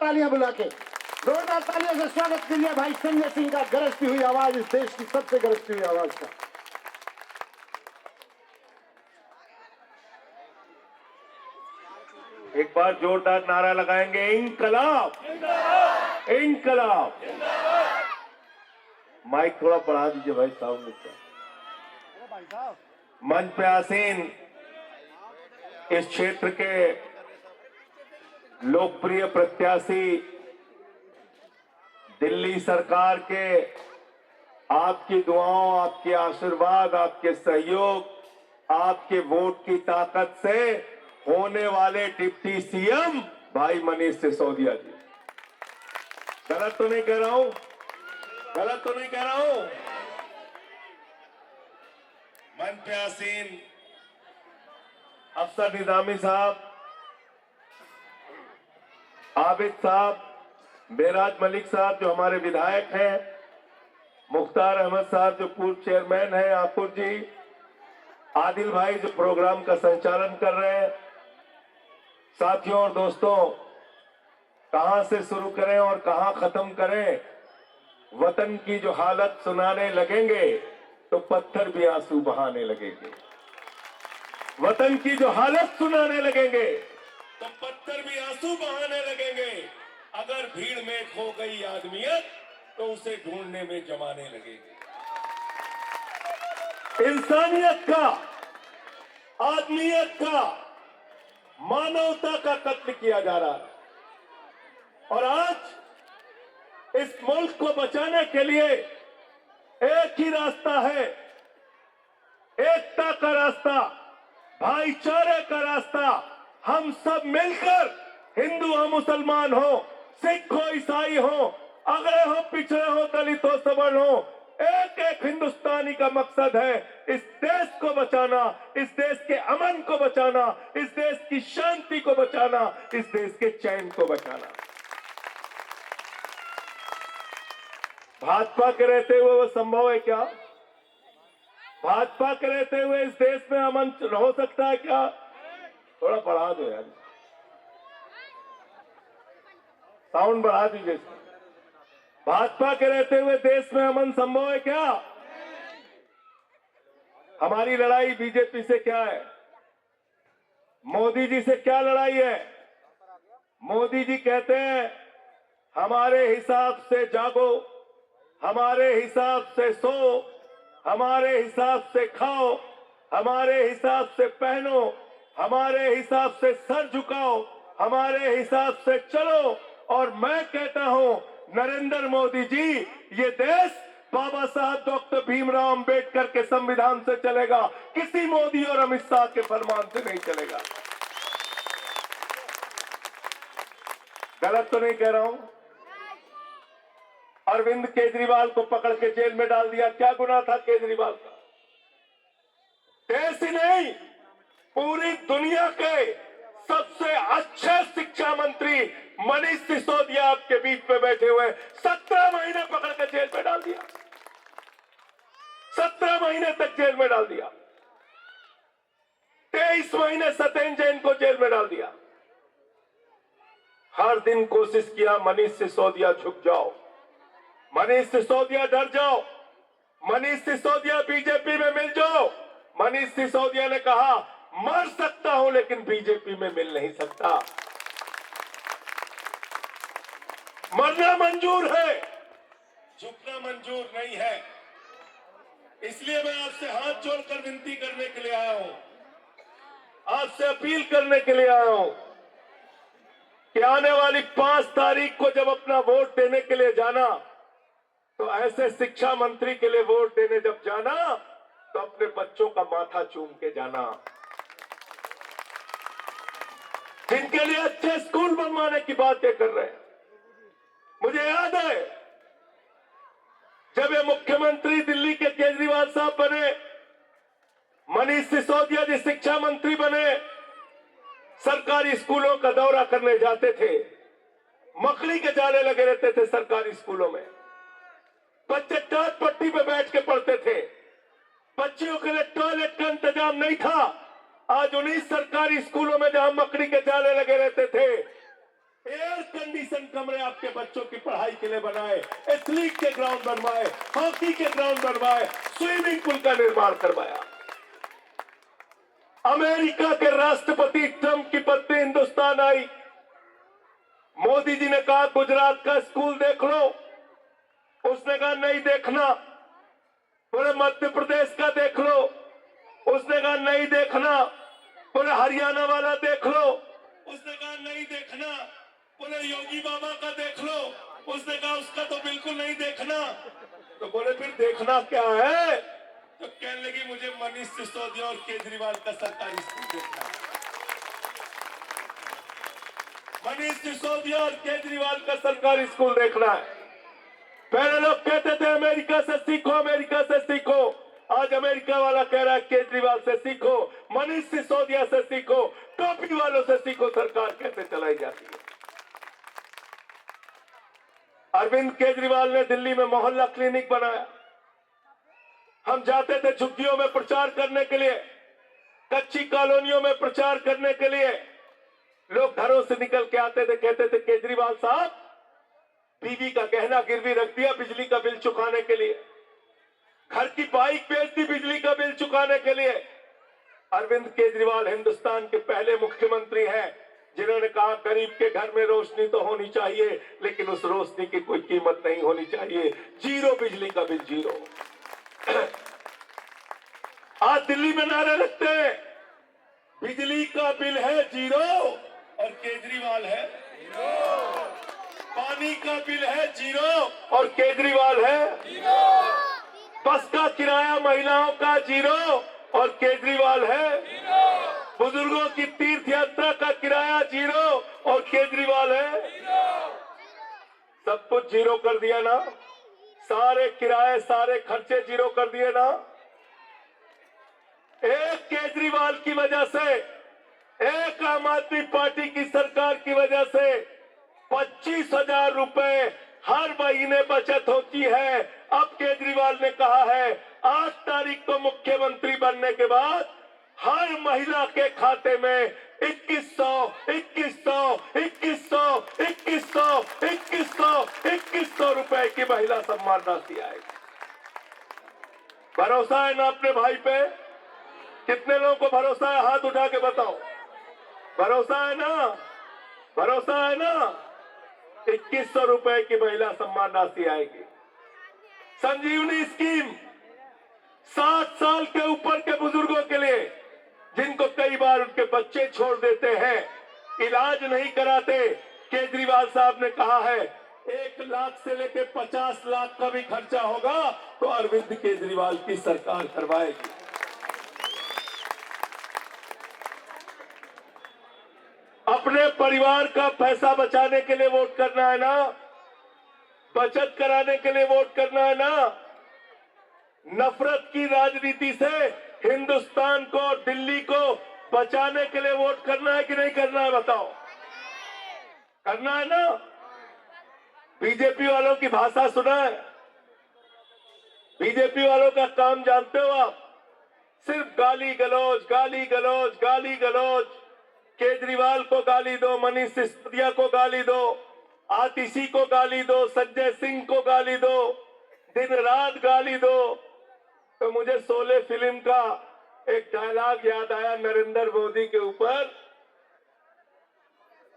तालियां बुला के, जोरदार तालियों से स्वागत कीजिए भाई संजय सिंह का गरजती हुई आवाज, इस देश की सबसे गरजती हुई आवाज का। एक बार जोरदार नारा लगाएंगे, इंकलाब इंकलाब। माइक थोड़ा बढ़ा दीजिए भाई, साउंड नीचे। मंच पे आसीन इस क्षेत्र के लोकप्रिय प्रत्याशी, दिल्ली सरकार के आपकी दुआओं, आपके आशीर्वाद, आपके सहयोग, आपके वोट की ताकत से होने वाले डिप्टी सीएम भाई मनीष सिसोदिया जी। गलत तो नहीं कह रहा हूं? गलत तो नहीं कह रहा हूं? मंच पे आसीन अफसर निजामी साहब, आबिद साहब, मेराज मलिक साहब जो हमारे विधायक हैं, मुख्तार अहमद साहब जो पूर्व चेयरमैन हैं, आकुर जी, आदिल भाई जो प्रोग्राम का संचालन कर रहे हैं, साथियों और दोस्तों, कहां से शुरू करें और कहां खत्म करें? वतन की जो हालत सुनाने लगेंगे तो पत्थर भी आंसू बहाने लगेंगे। वतन की जो हालत सुनाने लगेंगे तो पत्थर भी आंसू बहाने लगेंगे। अगर भीड़ में खो गई आदमियत तो उसे ढूंढने में जमाने लगेंगे। इंसानियत का, आदमियत का, मानवता का कत्ल किया जा रहा है। और आज इस मुल्क को बचाने के लिए एक ही रास्ता है, एकता का रास्ता, भाईचारे का रास्ता। हम सब मिलकर, हिंदू हो, मुसलमान हो, सिख हो, ईसाई हो, अगड़े हो, पिछड़े हो, दलित हो, सवर्ण हो, एक एक हिंदुस्तानी का मकसद है इस देश को बचाना, इस देश के अमन को बचाना, इस देश की शांति को बचाना, इस देश के चैन को बचाना। भाजपा के रहते हुए वो संभव है क्या? भाजपा के रहते हुए इस देश में अमन हो सकता है क्या? थोड़ा बढ़ा दो यार, साउंड बढ़ा दीजिए। भाजपा के रहते हुए देश में अमन संभव है क्या? हमारी लड़ाई बीजेपी से क्या है? मोदी जी से क्या लड़ाई है? मोदी जी कहते हैं हमारे हिसाब से जागो, हमारे हिसाब से सो, हमारे हिसाब से खाओ, हमारे हिसाब से पहनो, हमारे हिसाब से सर झुकाओ, हमारे हिसाब से चलो। और मैं कहता हूं नरेंद्र मोदी जी, ये देश बाबा साहब डॉक्टर भीमराव अंबेडकर के संविधान से चलेगा, किसी मोदी और अमित शाह के फरमान से नहीं चलेगा। गलत तो नहीं कह रहा हूं? अरविंद केजरीवाल को पकड़ के जेल में डाल दिया, क्या गुनाह था केजरीवाल का? देश ही नहीं, पूरी दुनिया के सबसे अच्छे शिक्षा मंत्री मनीष सिसोदिया आपके बीच में बैठे हुए 17 महीने पकड़ के जेल में डाल दिया, 17 महीने तक जेल में डाल दिया, 23 महीने सत्येंद्र जैन को जेल में डाल दिया। हर दिन कोशिश किया मनीष सिसोदिया झुक जाओ, मनीष सिसोदिया डर जाओ, मनीष सिसोदिया बीजेपी में मिल जाओ। मनीष सिसोदिया ने कहा मर सकता हूं लेकिन बीजेपी में मिल नहीं सकता। मरना मंजूर है, झुकना मंजूर नहीं है। इसलिए मैं आपसे हाथ जोड़कर विनती करने के लिए आया हूं, आपसे अपील करने के लिए आया हूं कि आने वाली 5 तारीख को जब अपना वोट देने के लिए जाना, तो ऐसे शिक्षा मंत्री के लिए वोट देने जब जाना तो अपने बच्चों का माथा चूम के जाना, जिनके लिए अच्छे स्कूल बनवाने की बातें कर रहे हैं। मुझे याद है जब ये मुख्यमंत्री दिल्ली के केजरीवाल साहब बने, मनीष सिसोदिया जी शिक्षा मंत्री बने, सरकारी स्कूलों का दौरा करने जाते थे, मकड़ी के जाले लगे रहते थे सरकारी स्कूलों में, बच्चे टाट पट्टी पे बैठ के पढ़ते थे, बच्चियों के लिए टॉयलेट का इंतजाम नहीं था। आज उन्हीं सरकारी स्कूलों में जहां मकड़ी के जाले लगे रहते थे, एयर कंडीशन कमरे आपके बच्चों की पढ़ाई के लिए बनाए, एथलीट के ग्राउंड बनवाए, हॉकी के ग्राउंड बनवाए, स्विमिंग पूल का निर्माण करवाया। अमेरिका के राष्ट्रपति ट्रंप की पत्नी हिंदुस्तान आई। मोदी जी ने कहा गुजरात का स्कूल देख लो, उसने कहा नहीं देखना। बोले मध्य प्रदेश का देख लो, उसने कहा नहीं देखना। बोले हरियाणा वाला देख लो, उसने कहा नहीं देखना। बोले योगी बाबा का देख लो, उसने कहा उसका तो बिल्कुल नहीं देखना। तो बोले फिर देखना क्या है? तो कहने लगी मुझे मनीष सिसोदिया और केजरीवाल का सरकारी स्कूल देखना है। मनीष सिसोदिया और केजरीवाल का सरकारी स्कूल देखना है। पहले लोग कहते थे अमेरिका से सीखो, अमेरिका से सीखो। आज अमेरिका वाला कह रहा है केजरीवाल से सीखो, मनीष सिसोदिया से सीखो, टोपी वालों से सीखो सरकार कैसे चलाई जाती है। अरविंद केजरीवाल ने दिल्ली में मोहल्ला क्लिनिक बनाया। हम जाते थे झुग्गियों में प्रचार करने के लिए, कच्ची कॉलोनियों में प्रचार करने के लिए। लोग घरों से निकल के आते थे, कहते थे केजरीवाल साहब बीवी का गहना गिरवी रख दिया बिजली का बिल चुकाने के लिए, घर की बाइक बेच दी बिजली का बिल चुकाने के लिए। अरविंद केजरीवाल हिंदुस्तान के पहले मुख्यमंत्री हैं जिन्होंने कहा गरीब के घर में रोशनी तो होनी चाहिए, लेकिन उस रोशनी की कोई कीमत नहीं होनी चाहिए। जीरो बिजली का बिल, जीरो। आज दिल्ली में नारे लगते हैं बिजली का बिल है जीरो और केजरीवाल है जीरो। पानी का बिल है जीरो और केजरीवाल है जीरो। बस का किराया महिलाओं का जीरो और केजरीवाल है जीरो। बुजुर्गों की तीर्थ यात्रा का किराया जीरो और केजरीवाल है जीरो। सब कुछ जीरो कर दिया ना, सारे किराए सारे खर्चे जीरो कर दिए ना। एक केजरीवाल की वजह से, एक आम आदमी पार्टी की सरकार की वजह से 25,000 रुपए हर महीने बचत होती है। अब केजरीवाल ने कहा है 8 तारीख को मुख्यमंत्री बनने के बाद हर महिला के खाते में 2100 रुपए की महिला सम्मान राशि आएगी। भरोसा है ना अपने भाई पे? कितने लोगों को भरोसा है? हाथ उठा के बताओ। भरोसा है ना? भरोसा है ना? 2100 रुपए की महिला सम्मान राशि आएगी। संजीवनी स्कीम 60 साल के ऊपर के बुजुर्गों के लिए, जिनको कई बार उनके बच्चे छोड़ देते हैं, इलाज नहीं कराते। केजरीवाल साहब ने कहा है 1 लाख से लेकर 50 लाख का भी खर्चा होगा तो अरविंद केजरीवाल की सरकार करवाएगी। अपने परिवार का पैसा बचाने के लिए वोट करना है ना, बचत कराने के लिए वोट करना है ना। नफरत की राजनीति से हिंदुस्तान को, दिल्ली को बचाने के लिए वोट करना है कि नहीं करना है? बताओ। करना है ना? बीजेपी वालों की भाषा सुना है? बीजेपी वालों का काम जानते हो आप? सिर्फ गाली गलौज, गाली गलौज, गाली गलौज। केजरीवाल को गाली दो, मनीष सिसोदिया को गाली दो, आतिशी को गाली दो, संजय सिंह को गाली दो, दिन रात गाली दो। तो मुझे शोले फिल्म का एक डायलॉग याद आया नरेंद्र मोदी के ऊपर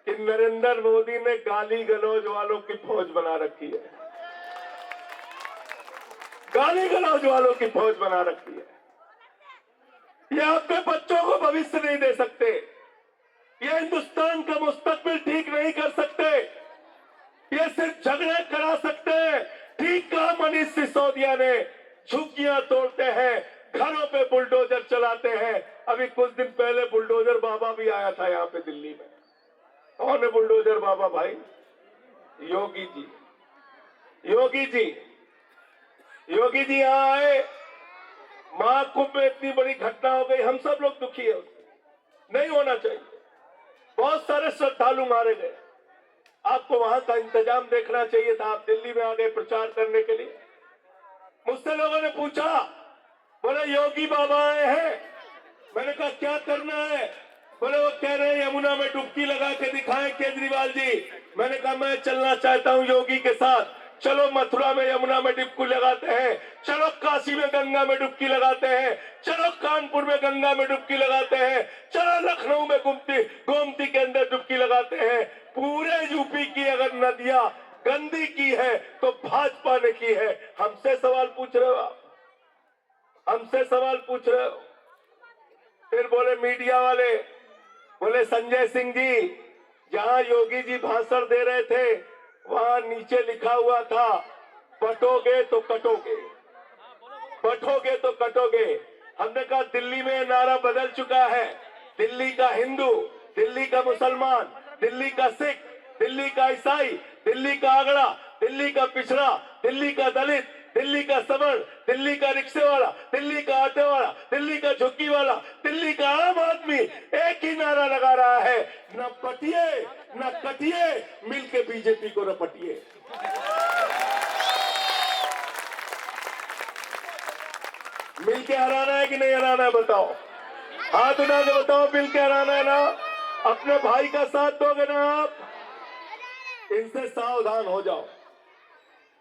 कि नरेंद्र मोदी ने गाली गलौज वालों की फौज बना रखी है। गाली गलौज वालों की फौज बना रखी है। ये आपके बच्चों को भविष्य नहीं दे सकते, ये हिंदुस्तान का मुस्तकबिल ठीक नहीं कर सकते, ये सिर्फ झगड़े करा सकते हैं। ठीक कहा मनीष सिसोदिया ने, झुग्गियां तोड़ते हैं, घरों पे बुलडोजर चलाते हैं। अभी कुछ दिन पहले बुलडोजर बाबा भी आया था यहाँ पे दिल्ली में। कौन है बुलडोजर बाबा भाई? योगी जी। योगी जी, योगी जी यहाँ आए, महाकुंभ में इतनी बड़ी घटना हो गई, हम सब लोग दुखी है उससे। नहीं होना चाहिए। बहुत सारे श्रद्धालु मारे गए। आपको वहां का इंतजाम देखना चाहिए था। आप दिल्ली में आ गए प्रचार करने के लिए। मुझसे लोगों ने पूछा, बोले योगी बाबा आए हैं। मैंने कहा क्या करना है? बोले वो कह रहे हैं यमुना में डुबकी लगा के दिखाएं केजरीवाल जी। मैंने कहा मैं चलना चाहता हूं योगी के साथ। चलो मथुरा में यमुना में डुबकी लगाते हैं, चलो काशी में गंगा में डुबकी लगाते हैं, चलो कानपुर में गंगा में डुबकी लगाते हैं, चलो लखनऊ में गोमती के अंदर डुबकी लगाते हैं। पूरे यूपी की अगर नदियां गंदी की है तो भाजपा ने की है। हमसे सवाल पूछ रहे हो आप, हमसे सवाल पूछ रहे हो। फिर बोले मीडिया वाले, बोले संजय सिंह जी जहां योगी जी भाषण दे रहे थे वहां नीचे लिखा हुआ था बटोगे तो कटोगे, बटोगे तो कटोगे। हमने कहा दिल्ली में नारा बदल चुका है। दिल्ली का हिंदू, दिल्ली का मुसलमान, दिल्ली का सिख, दिल्ली का ईसाई, दिल्ली का आगड़ा, दिल्ली का पिछड़ा, दिल्ली का दलित, दिल्ली का सवर्ण, दिल्ली का रिक्शे वाला, दिल्ली का ऑटो वाला, दिल्ली का झुग्गी वाला, दिल्ली का आम आदमी एक ही नारा लगा रहा है, न पटिए न कटिए, मिलके बीजेपी को रपटिए। मिलके हराना है कि नहीं हराना है बताओ? हाथ उठा के बताओ, मिलके हराना है ना? अपने भाई का साथ दोगे ना आप? इनसे सावधान हो जाओ।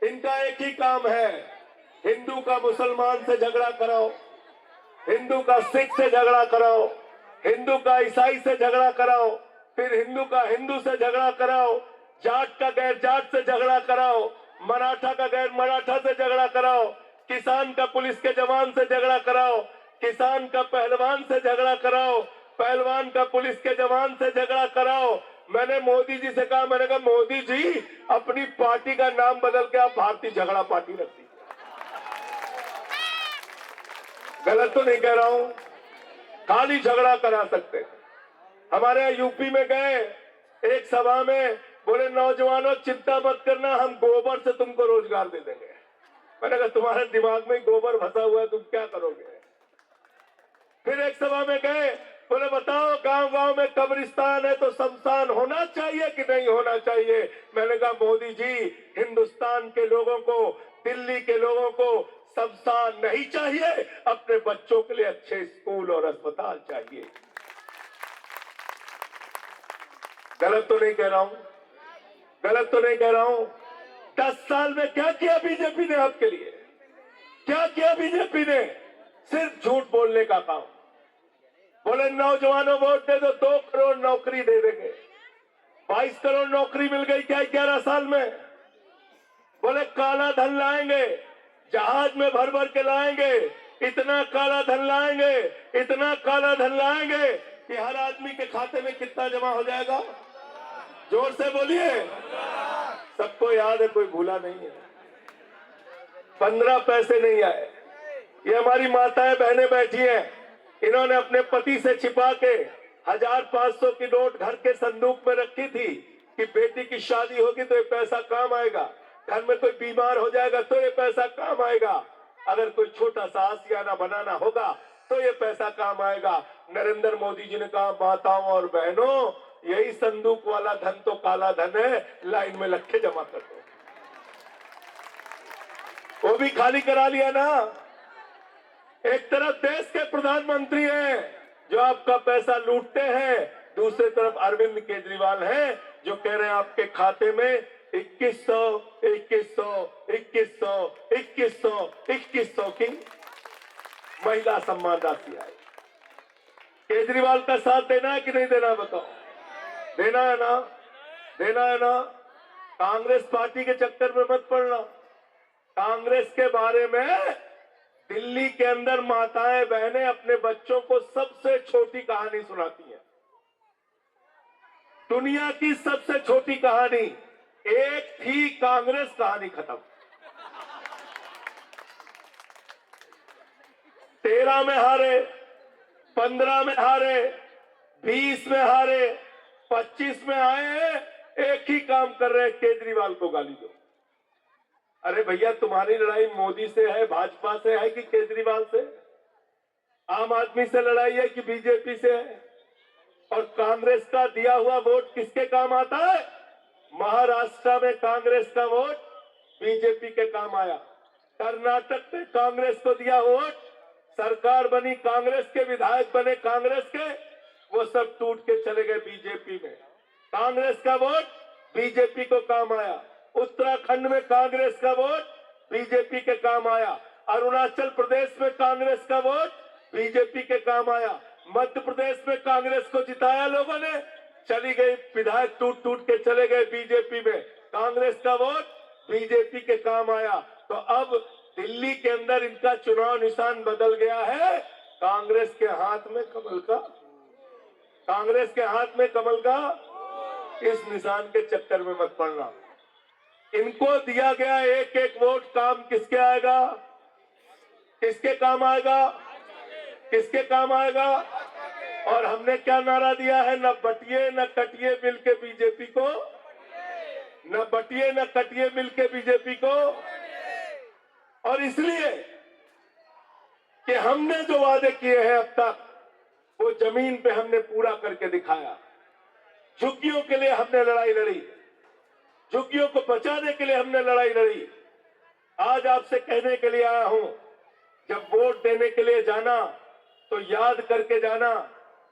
इनका एक ही काम है, हिंदू का मुसलमान से झगड़ा कराओ, हिंदू का सिख से झगड़ा कराओ, हिंदू का ईसाई से झगड़ा कराओ, फिर हिंदू का हिंदू से झगड़ा कराओ, जाट का गैर जाट से झगड़ा कराओ, मराठा का गैर मराठा से झगड़ा कराओ, किसान का पुलिस के जवान से झगड़ा कराओ, किसान का पहलवान से झगड़ा कराओ, पहलवान का पुलिस के जवान से झगड़ा कराओ। मैंने मोदी जी से कहा, मैंने कहा मोदी जी अपनी पार्टी का नाम बदल के आप भारतीय झगड़ा पार्टी रख दीजिए। गलत तो नहीं कह रहा हूं, खाली झगड़ा करा सकते। हमारे यूपी में गए एक सभा में, बोले नौजवानों चिंता मत करना, हम गोबर से तुमको रोजगार दे देंगे। मैंने कहा तुम्हारे दिमाग में गोबर फंसा हुआ है, तुम क्या करोगे? फिर एक सभा में गए, बोले बताओ गांव गांव में कब्रिस्तान है तो शमशान होना चाहिए कि नहीं होना चाहिए? मैंने कहा मोदी जी हिंदुस्तान के लोगों को, दिल्ली के लोगों को शमशान नहीं चाहिए, अपने बच्चों के लिए अच्छे स्कूल और अस्पताल चाहिए। गलत तो नहीं कह रहा हूं, गलत तो नहीं कह रहा हूं। 10 साल में क्या किया बीजेपी ने आपके लिए? क्या किया बीजेपी ने? सिर्फ झूठ बोलने का काम। बोले नौजवानों वोट दे दो, 2 करोड़ नौकरी दे देंगे। 22 करोड़ नौकरी मिल गई क्या 11 साल में? बोले काला धन लाएंगे, जहाज में भर भर के लाएंगे, इतना काला धन लाएंगे, इतना काला धन लाएंगे कि हर आदमी के खाते में कितना जमा हो जाएगा? जोर से बोलिए। सबको याद है, कोई भूला नहीं है। 15 पैसे नहीं आए। ये हमारी माताएं बहनें बैठी हैं, इन्होंने अपने पति से छिपा के 1500 की नोट घर के संदूक में रखी थी कि बेटी की शादी होगी तो ये पैसा काम आएगा, घर में कोई बीमार हो जाएगा तो ये पैसा काम आएगा, अगर कोई छोटा सा आशियाना बनाना होगा तो ये पैसा काम आएगा। नरेंद्र मोदी जी ने कहा माताओं और बहनों, यही संदूक वाला धन तो काला धन है, लाइन में लग के जमा कर दो। वो भी खाली करा लिया ना। एक तरफ देश के प्रधानमंत्री हैं जो आपका पैसा लूटते हैं, दूसरी तरफ अरविंद केजरीवाल हैं जो कह रहे हैं आपके खाते में 2100 की महिला सम्मान राशि आई। केजरीवाल का साथ देना है कि नहीं देना बताओ? देना है ना? देना है ना? कांग्रेस पार्टी के चक्कर में मत पड़ना। कांग्रेस के बारे में दिल्ली के अंदर माताएं बहनें अपने बच्चों को सबसे छोटी कहानी सुनाती हैं। दुनिया की सबसे छोटी कहानी एक थी, कांग्रेस कहानी खत्म। 13 में हारे, 15 में हारे, 20 में हारे, 25 में आए, एक ही काम कर रहे हैं, केजरीवाल को गाली दो। अरे भैया तुम्हारी लड़ाई मोदी से है, भाजपा से है कि केजरीवाल से? आम आदमी से लड़ाई है कि बीजेपी से है? और कांग्रेस का दिया हुआ वोट किसके काम आता है? महाराष्ट्र में कांग्रेस का वोट बीजेपी के काम आया, कर्नाटक में कांग्रेस को दिया वोट, सरकार बनी कांग्रेस के, विधायक बने कांग्रेस के, वो सब टूट के चले गए बीजेपी में। कांग्रेस का वोट बीजेपी को काम आया। उत्तराखंड में कांग्रेस का वोट बीजेपी के काम आया। अरुणाचल प्रदेश में कांग्रेस का वोट बीजेपी के काम आया। मध्य प्रदेश में कांग्रेस को जिताया लोगों ने, चली गई विधायक टूट टूट के चले गए बीजेपी में। कांग्रेस का वोट बीजेपी के काम आया। तो अब दिल्ली के अंदर इनका चुनाव निशान बदल गया है। कांग्रेस के हाथ में कमल का, कांग्रेस के हाथ में कमल का। इस निशान के चक्कर में मत पड़ना। इनको दिया गया एक एक वोट काम किसके आएगा, किसके काम आएगा, किसके काम आएगा। और हमने क्या नारा दिया है, न बटिए न कटिए मिलके बीजेपी को, न बटिए न कटिए मिलके बीजेपी को। और इसलिए कि हमने जो वादे किए हैं अब तक वो जमीन पे हमने पूरा करके दिखाया। झुग्गियों के लिए हमने लड़ाई लड़ी, झुग्गियों को बचाने के लिए हमने लड़ाई लड़ी। आज आपसे कहने के लिए आया हूं, जब वोट देने के लिए जाना तो याद करके जाना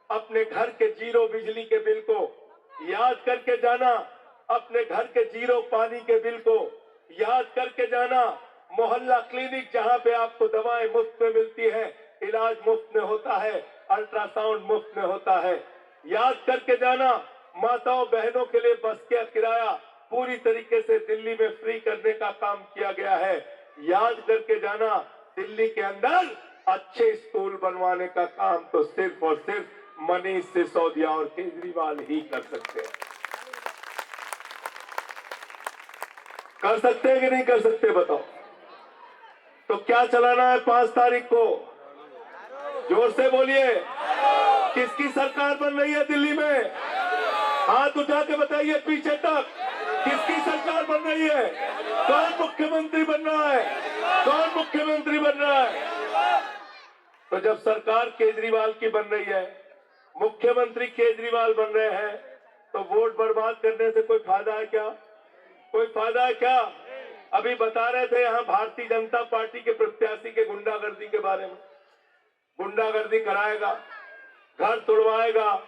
अपने घर के जीरो बिजली के बिल को, याद करके जाना अपने घर के जीरो पानी के बिल को, याद करके जाना मोहल्ला क्लिनिक जहां पे आपको दवाएं मुफ्त में मिलती है, इलाज मुफ्त में होता है, अल्ट्रासाउंड मुफ्त में होता है। याद करके जाना माताओं बहनों के लिए बस का किराया पूरी तरीके से दिल्ली में फ्री करने का काम किया गया है। याद करके जाना दिल्ली के अंदर अच्छे स्कूल बनवाने का काम तो सिर्फ और सिर्फ मनीष सिसोदिया और केजरीवाल ही कर सकते हैं। कर सकते हैं कि नहीं कर सकते बताओ। तो क्या चलाना है 5 तारीख को, जोर से बोलिए। किसकी सरकार बन रही है दिल्ली में, हाथ उठा के बताइए पीछे तक। किसकी सरकार बन रही है, कौन मुख्यमंत्री बन रहा है, कौन मुख्यमंत्री बन रहा है। तो जब सरकार केजरीवाल की बन रही है, मुख्यमंत्री केजरीवाल बन रहे हैं, तो वोट बर्बाद करने से कोई फायदा है क्या, कोई फायदा है क्या। अभी बता रहे थे यहाँ भारतीय जनता पार्टी के प्रत्याशी के गुंडागर्दी के बारे में। गुंडागर्दी कराएगा, घर तोड़वाएगा,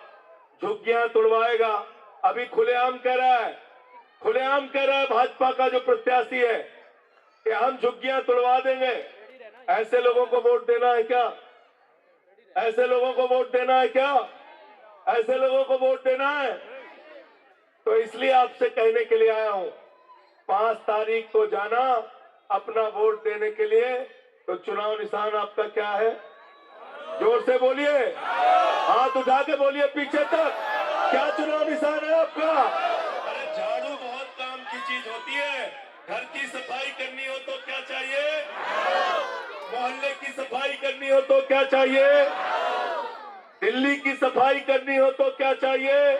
झुग्गियां तोड़वाएगा। अभी खुलेआम कह रहा है, खुलेआम कह रहा है भाजपा का जो प्रत्याशी है कि हम झुग्गियां तोड़वा देंगे। ऐसे लोगों को वोट देना है क्या, ऐसे लोगों को वोट देना है क्या, ऐसे लोगों को वोट देना है। तो इसलिए आपसे कहने के लिए आया हूं, 5 तारीख को जाना अपना वोट देने के लिए। तो चुनाव निशान आपका क्या है, जोर से बोलिए, हाथ उठा के बोलिए पीछे तक। क्या चुनाव निशान है आपका। अरे झाड़ू बहुत काम की चीज होती है। घर की सफाई करनी हो तो क्या चाहिए, मोहल्ले की सफाई करनी हो तो क्या चाहिए, दिल्ली की सफाई करनी हो तो क्या चाहिए,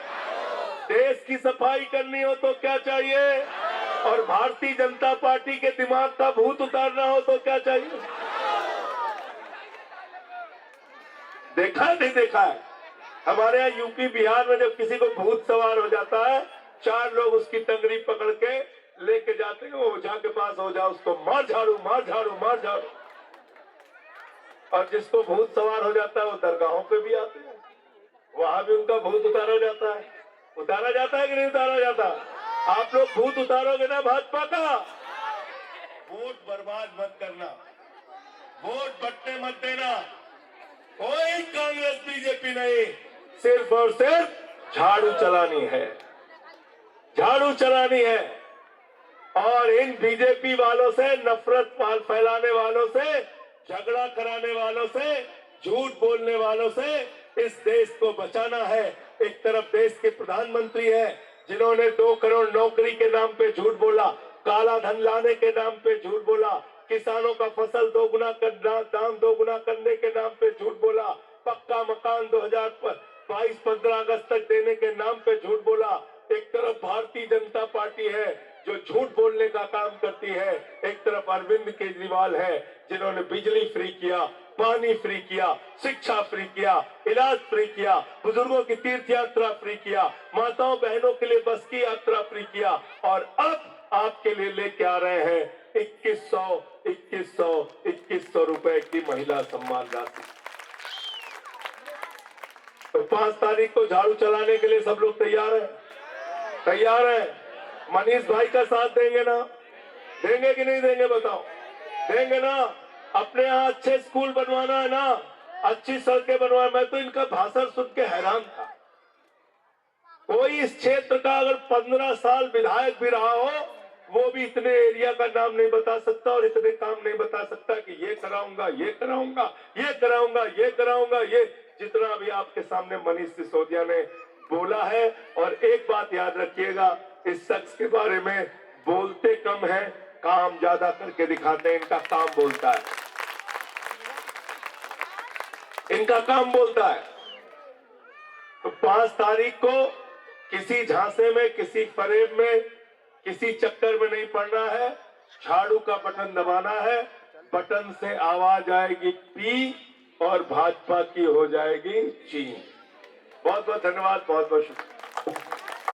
देश की सफाई करनी हो तो क्या चाहिए, और भारतीय जनता पार्टी के दिमाग का भूत उतारना हो तो क्या चाहिए। देखा है नहीं देखा है, हमारे यहाँ यूपी बिहार में जब किसी को भूत सवार हो जाता है, 4 लोग उसकी टंगरी पकड़ के लेके जाते हैं, वो ओझा के पास हो जाओ, उसको मार झाड़ू मार झाड़ू मार झाड़ू। और जिसको भूत सवार हो जाता है वो दरगाहों पे भी आते हैं, वहां भी उनका भूत उतारा जाता है। उतारा जाता है कि नहीं उतारा जाता। आप लोग भूत उतारोगे ना भाजपा का। वोट बर्बाद मत करना, वोट बटने मत देना। कोई कांग्रेस बीजेपी नहीं, सिर्फ और सिर्फ झाड़ू चलानी है, झाड़ू चलानी है। और इन बीजेपी वालों से, नफरत फैलाने वालों से, झगड़ा कराने वालों से, झूठ बोलने वालों से इस देश को बचाना है। एक तरफ देश के प्रधानमंत्री है जिन्होंने 2 करोड़ नौकरी के नाम पे झूठ बोला, काला धन लाने के नाम पे झूठ बोला, किसानों का फसल दोगुना करना, दाम दोगुना करने के नाम पे झूठ बोला, पक्का मकान 2022-15 अगस्त तक देने के नाम पे झूठ बोला। एक तरफ भारतीय जनता पार्टी है जो झूठ बोलने का काम करती है, एक तरफ अरविंद केजरीवाल है जिन्होंने बिजली फ्री किया, पानी फ्री किया, शिक्षा फ्री किया, इलाज फ्री किया, बुजुर्गों की तीर्थ यात्रा फ्री किया, माताओं बहनों के लिए बस की यात्रा फ्री किया। और अब आपके लिए लेके आ रहे हैं 2100 रुपए की महिला सम्मान राशि। तो 5 तारीख को झाड़ू चलाने के लिए सब लोग तैयार हैं? तैयार है? मनीष भाई का साथ देंगे ना? देंगे कि नहीं देंगे बताओ? देंगे ना? अपने यहाँ अच्छे स्कूल बनवाना है ना, अच्छी सड़कें बनवाना। मैं तो इनका भाषण सुन के हैरान था। कोई इस क्षेत्र का अगर 15 साल विधायक भी रहा हो, वो भी इतने एरिया का नाम नहीं बता सकता और इतने काम नहीं बता सकता कि ये कराऊंगा, ये कराऊंगा, ये कराऊंगा, ये कराऊंगा। ये जितना भी आपके सामने मनीष सिसोदिया ने बोला है। और एक बात याद रखिएगा, इस शख्स के बारे में बोलते कम है, काम ज्यादा करके दिखाते हैं। इनका काम बोलता है, इनका काम बोलता है। तो 5 तारीख को किसी झांसे में, किसी फरेब में, किसी चक्कर में नहीं पड़ना है। झाड़ू का बटन दबाना है, बटन से आवाज आएगी पी और भाजपा की हो जाएगी चीन। बहुत बहुत धन्यवाद, बहुत बहुत शुक्रिया।